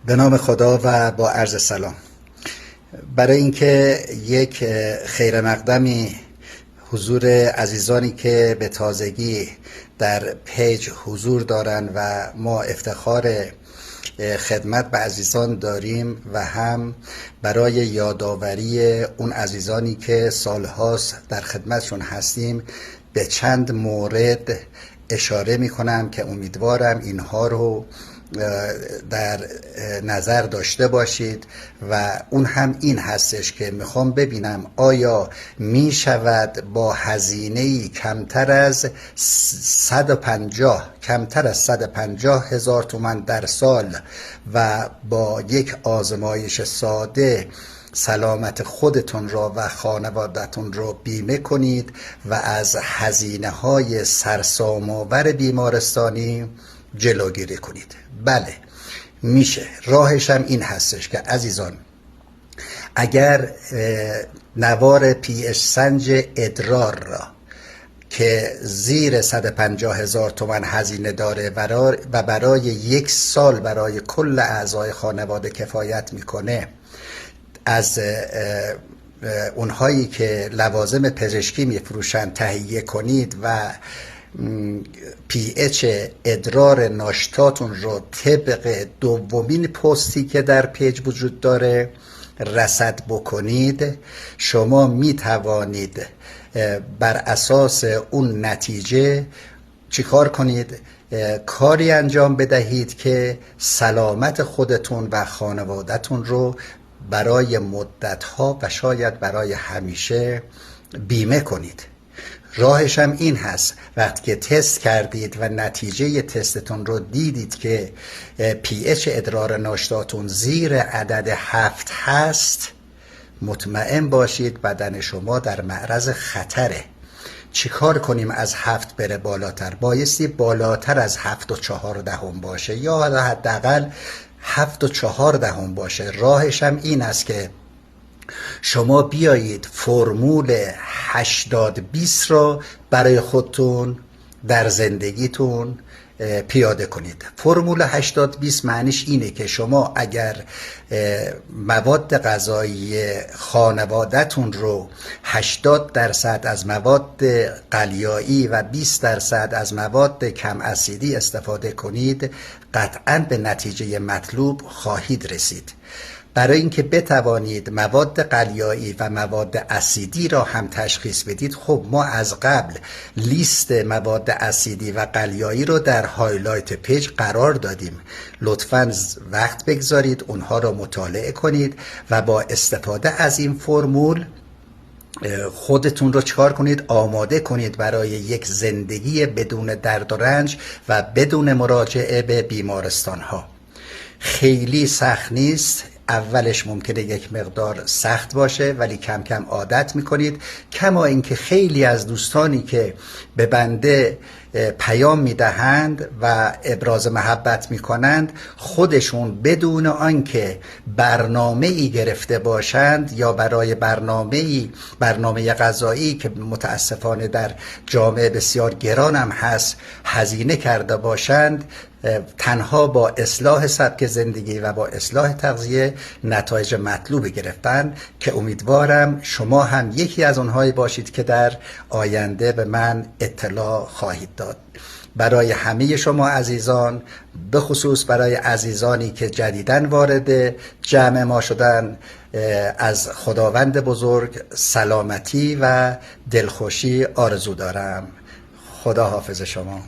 به نام خدا و با عرض سلام. برای اینکه یک خیر مقدمی حضور عزیزانی که به تازگی در پیج حضور دارن و ما افتخار خدمت به عزیزان داریم و هم برای یادآوری اون عزیزانی که سالهاست در خدمتشون هستیم به چند مورد اشاره می کنم که امیدوارم اینها رو در نظر داشته باشید و اون هم این هستش که میخوام ببینم آیا می شود با هزینه‌ای کمتر از 150 هزار تومان در سال و با یک آزمایش ساده سلامت خودتون را و خانوادتون را بیمه کنید و از هزینه‌های سرسام‌آور بیمارستانی جلوگیری کنید. بله میشه. راهش هم این هستش که عزیزان اگر نوار پی اچ سنج ادرار را که زیر 150 هزار تومان هزینه داره و برای یک سال برای کل اعضای خانواده کفایت میکنه، از اونهایی که لوازم پزشکی میفروشن تهیه کنید و پی اچ ادرار ناشتاتون رو طبق دومین پستی که در پیج وجود داره رصد بکنید، شما می توانید بر اساس اون نتیجه چیکار کنید؟ کاری انجام بدهید که سلامت خودتون و خانوادتون رو برای مدتها و شاید برای همیشه بیمه کنید. راهش هم این هست، وقتی که تست کردید و نتیجه تستتون رو دیدید که پی اچ ادرار ناشتاتون زیر عدد 7 هست، مطمئن باشید بدن شما در معرض خطره. چیکار کنیم از 7 بره بالاتر؟ بایستی بالاتر از 7.4 باشه یا حداقل 7.4 باشه. راهش هم این است که شما بیایید فرمول 80-20 را برای خودتون در زندگیتون پیاده کنید. فرمول 80-20 معنیش اینه که شما اگر مواد غذایی خانواده‌تون رو 80% از مواد قلیایی و 20% از مواد کم اسیدی استفاده کنید، قطعاً به نتیجه مطلوب خواهید رسید. برای اینکه بتوانید مواد قلیایی و مواد اسیدی را هم تشخیص بدید، خب ما از قبل لیست مواد اسیدی و قلیایی رو در هایلایت پیج قرار دادیم. لطفاً وقت بگذارید اونها را مطالعه کنید و با استفاده از این فرمول خودتون رو چکار کنید؟ آماده کنید برای یک زندگی بدون درد و رنج و بدون مراجعه به بیمارستان ها. خیلی سخت نیست. اولش ممکنه یک مقدار سخت باشه ولی کم کم عادت میکنید. کما اینکه خیلی از دوستانی که به بنده پیام میدهند و ابراز محبت میکنند، خودشون بدون آنکه برنامه‌ای گرفته باشند یا برای برنامه غذایی که متاسفانه در جامعه بسیار گران هم هست هزینه کرده باشند، تنها با اصلاح سبک زندگی و با اصلاح تغذیه نتایج مطلوبی گرفتن که امیدوارم شما هم یکی از اونهایی باشید که در آینده به من اطلاع خواهید داد. برای همه شما عزیزان، به خصوص برای عزیزانی که جدیداً وارد جمع ما شدن، از خداوند بزرگ سلامتی و دلخوشی آرزو دارم. خدا حافظ شما.